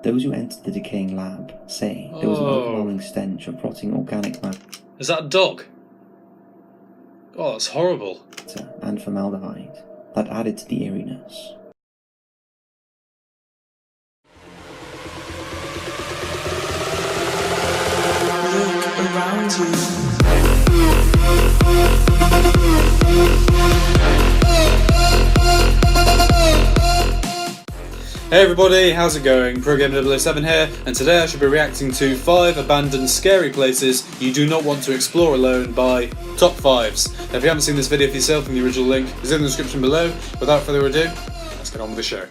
Those who entered the decaying lab say there was an overwhelming stench of rotting organic matter. Is that a dog? Oh, that's horrible. And formaldehyde that added to the eeriness. Look around you. Hey everybody, how's it going? ProGamer007 here, and today I should be reacting to 5 abandoned scary places you do not want to explore alone by Top5s. Now if you haven't seen this video for yourself, then the original link is in the description below. Without further ado, let's get on with the show.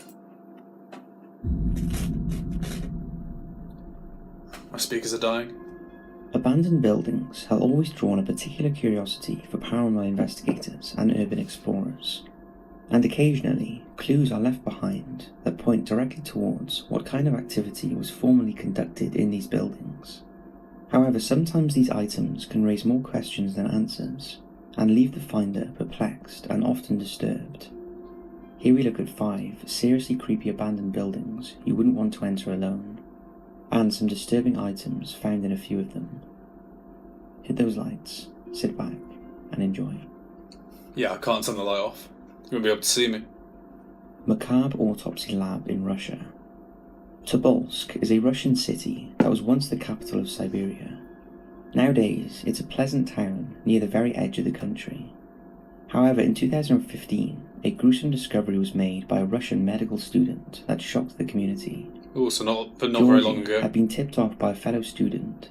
My speakers are dying. Abandoned buildings have always drawn a particular curiosity for paranormal investigators and urban explorers. And occasionally, clues are left behind that point directly towards what kind of activity was formerly conducted in these buildings. However, sometimes these items can raise more questions than answers, and leave the finder perplexed and often disturbed. Here we look at 5 seriously creepy abandoned buildings you wouldn't want to enter alone, and some disturbing items found in a few of them. Hit those lights, sit back, and enjoy. Yeah, I can't turn the light off. You won't be able to see me. Macabre autopsy lab in Russia. Tobolsk is a Russian city that was once the capital of Siberia. Nowadays, it's a pleasant town near the very edge of the country. However, in 2015, a gruesome discovery was made by a Russian medical student that shocked the community. Oh, so not very long ago. Had been tipped off by a fellow student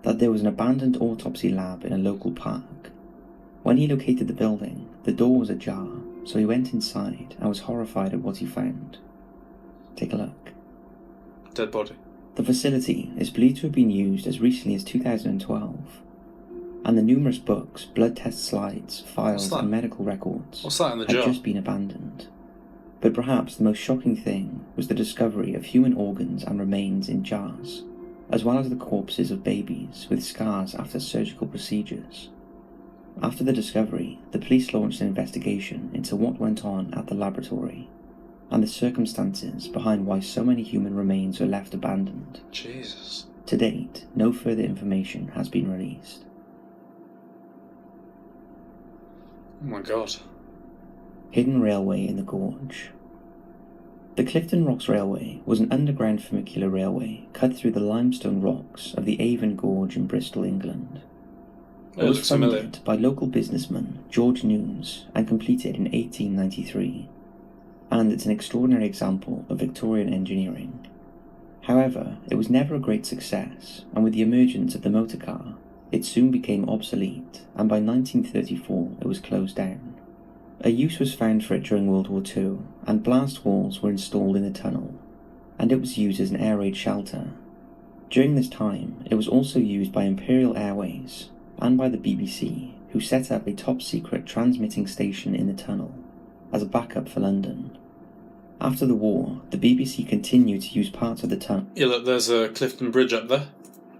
that there was an abandoned autopsy lab in a local park. When he located the building, the door was ajar, so he went inside and was horrified at what he found. Take a look. Dead body. The facility is believed to have been used as recently as 2012, and the numerous books, blood test slides, files and medical records had just been abandoned. But perhaps the most shocking thing was the discovery of human organs and remains in jars, as well as the corpses of babies with scars after surgical procedures. After the discovery, the police launched an investigation into what went on at the laboratory, and the circumstances behind why so many human remains were left abandoned. Jesus. To date, no further information has been released. Oh my god. Hidden railway in the gorge. The Clifton Rocks Railway was an underground funicular railway cut through the limestone rocks of the Avon Gorge in Bristol, England. It was funded by local businessman George Nunes and completed in 1893, and it's an extraordinary example of Victorian engineering. However, it was never a great success, and with the emergence of the motor car, it soon became obsolete, and by 1934 it was closed down. A use was found for it during World War II, and blast walls were installed in the tunnel, and it was used as an air raid shelter. During this time, it was also used by Imperial Airways and by the BBC, who set up a top-secret transmitting station in the tunnel as a backup for London. After the war, the BBC continued to use parts of the tunnel. Yeah, look, there's a Clifton Bridge up there.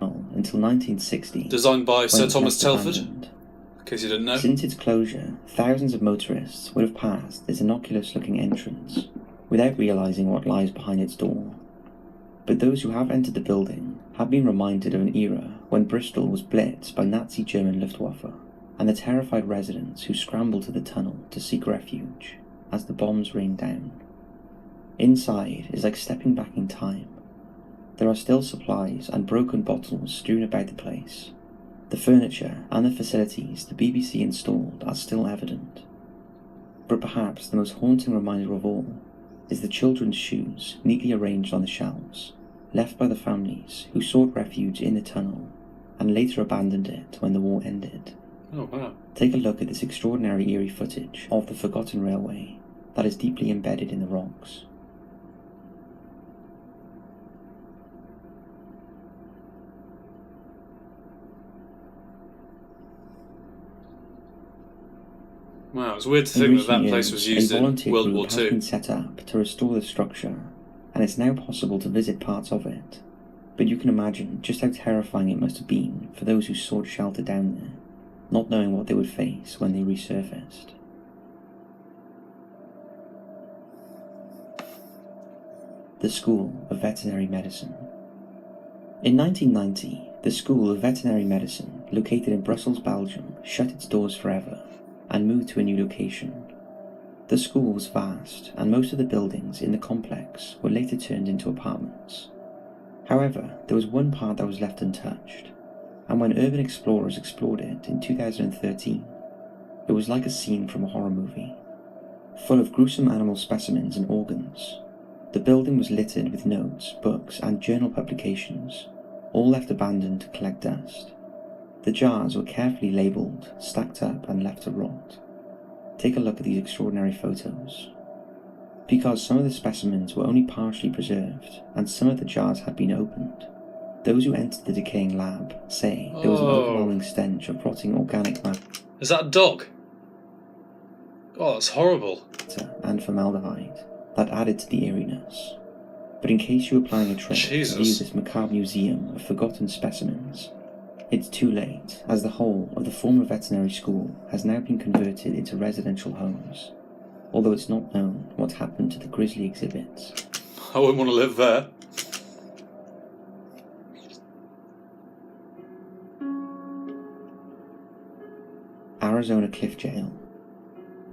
Until 1960. Designed by Sir Thomas Telford, in case you didn't know. Since its closure, thousands of motorists would have passed this innocuous-looking entrance without realising what lies behind its door. But those who have entered the building have been reminded of an era when Bristol was blitzed by Nazi German Luftwaffe, and the terrified residents who scrambled to the tunnel to seek refuge as the bombs rained down. Inside is like stepping back in time. There are still supplies and broken bottles strewn about the place. The furniture and the facilities the BBC installed are still evident. But perhaps the most haunting reminder of all is the children's shoes neatly arranged on the shelves, left by the families who sought refuge in the tunnel and later abandoned it when the war ended. Oh wow. Take a look at this extraordinary eerie footage of the forgotten railway that is deeply embedded in the rocks. Wow, it's weird to think that that place was used in World War II. Has been set up to restore the structure, and it's now possible to visit parts of it. But you can imagine just how terrifying it must have been for those who sought shelter down there, not knowing what they would face when they resurfaced. The the School of Veterinary Medicine. In 1990, the School of Veterinary Medicine, located in Brussels, Belgium, shut its doors forever and moved to a new location. The school was vast, and most of the buildings in the complex were later turned into apartments. However, there was one part that was left untouched, and when urban explorers explored it in 2013, it was like a scene from a horror movie. Full of gruesome animal specimens and organs, the building was littered with notes, books, and journal publications, all left abandoned to collect dust. The jars were carefully labelled, stacked up, and left to rot. Take a look at these extraordinary photos. Because some of the specimens were only partially preserved, and some of the jars had been opened, those who entered the decaying lab say there was an overwhelming stench of rotting organic matter. Is that a dog? Oh, that's horrible. And formaldehyde that added to the eeriness. But in case you were planning a trip to view this macabre museum of forgotten specimens, it's too late, as the whole of the former veterinary school has now been converted into residential homes, although it's not known what happened to the grisly exhibits. I wouldn't want to live there. Arizona Cliff Jail.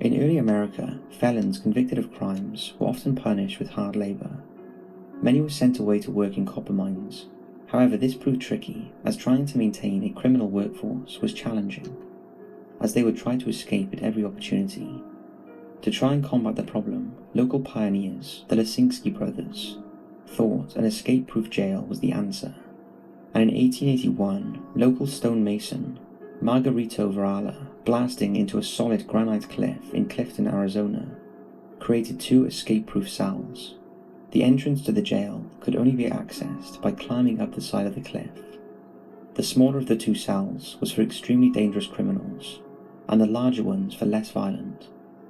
In early America, felons convicted of crimes were often punished with hard labor. Many were sent away to work in copper mines. However, this proved tricky, as trying to maintain a criminal workforce was challenging, as they would try to escape at every opportunity. To try and combat the problem, local pioneers, the Lisinski brothers, thought an escape-proof jail was the answer. And in 1881, local stonemason Margarito Varala, blasting into a solid granite cliff in Clifton, Arizona, created 2 escape-proof cells. The entrance to the jail could only be accessed by climbing up the side of the cliff. The smaller of the 2 cells was for extremely dangerous criminals, and the larger ones for less violent.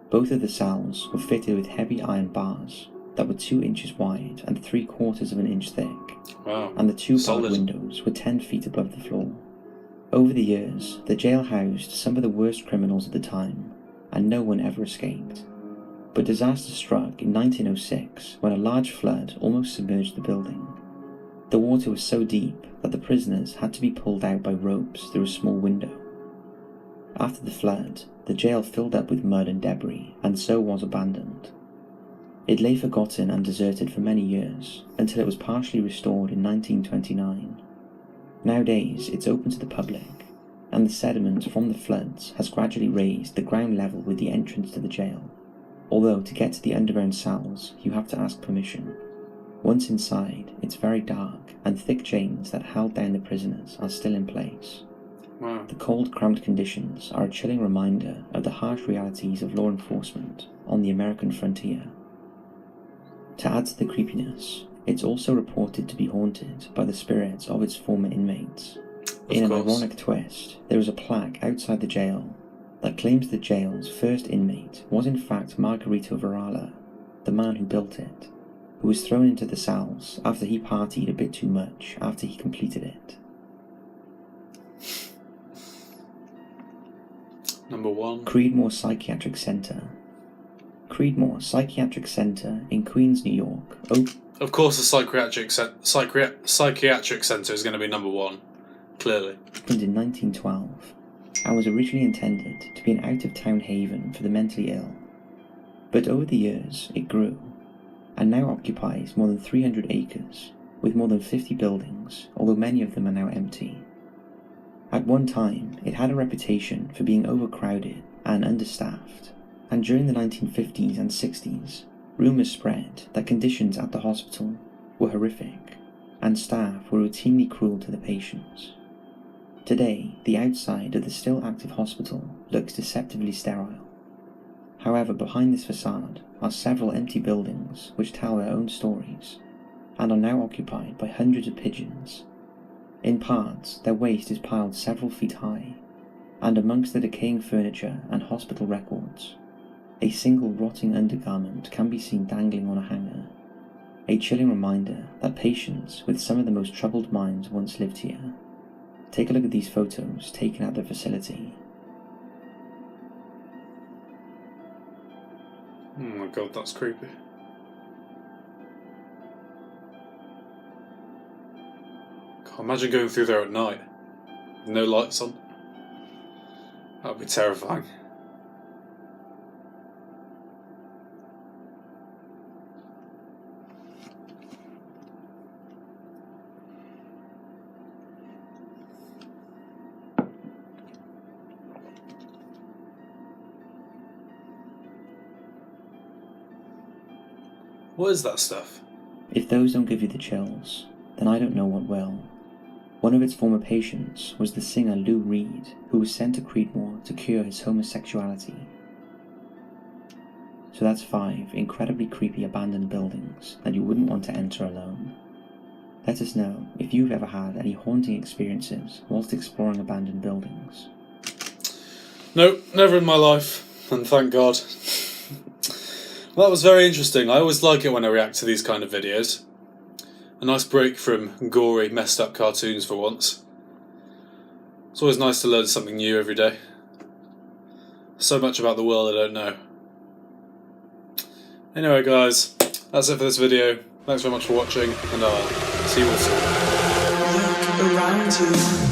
Both of the cells were fitted with heavy iron bars that were 2 inches wide and 3/4 of an inch thick, and the 2 barred windows were 10 feet above the floor. Over the years, the jail housed some of the worst criminals at the time, and no one ever escaped. But disaster struck in 1906 when a large flood almost submerged the building. The water was so deep that the prisoners had to be pulled out by ropes through a small window. After the flood, the jail filled up with mud and debris, and so was abandoned. It lay forgotten and deserted for many years, until it was partially restored in 1929. Nowadays, it's open to the public, and the sediment from the floods has gradually raised the ground level with the entrance to the jail. Although to get to the underground cells, you have to ask permission. Once inside, it's very dark, and thick chains that held down the prisoners are still in place. Wow. The cold, cramped conditions are a chilling reminder of the harsh realities of law enforcement on the American frontier. To add to the creepiness, it's also reported to be haunted by the spirits of its former inmates. In an ironic twist, there is a plaque outside the jail that claims the jail's first inmate was in fact Margarito Varala, the man who built it, who was thrown into the cells after he partied a bit too much after he completed it. Number 1. Creedmoor Psychiatric Center. Creedmoor Psychiatric Center in Queens, New York. Of course the psychiatric centre is going to be number 1, clearly. Opened in 1912, and was originally intended to be an out-of-town haven for the mentally ill. But over the years, it grew, and now occupies more than 300 acres, with more than 50 buildings, although many of them are now empty. At one time, it had a reputation for being overcrowded and understaffed, and during the 1950s and 60s, rumours spread that conditions at the hospital were horrific, and staff were routinely cruel to the patients. Today, the outside of the still active hospital looks deceptively sterile. However, behind this facade are several empty buildings which tell their own stories, and are now occupied by hundreds of pigeons. In parts, their waste is piled several feet high, and amongst the decaying furniture and hospital records, a single rotting undergarment can be seen dangling on a hanger, a chilling reminder that patients with some of the most troubled minds once lived here. Take a look at these photos taken at the facility. Oh my god, that's creepy. Imagine going through there at night, with no lights on. That would be terrifying. What is that stuff? If those don't give you the chills, then I don't know what will. One of its former patients was the singer Lou Reed, who was sent to Creedmoor to cure his homosexuality. So that's 5 incredibly creepy abandoned buildings that you wouldn't want to enter alone. Let us know if you've ever had any haunting experiences whilst exploring abandoned buildings. Nope, never in my life, and thank God. Well, that was very interesting. I always like it when I react to these kind of videos. A nice break from gory, messed up cartoons for once. It's always nice to learn something new every day. So much about the world I don't know. Anyway guys, that's it for this video. Thanks very much for watching, and I'll see you all soon. Look around you.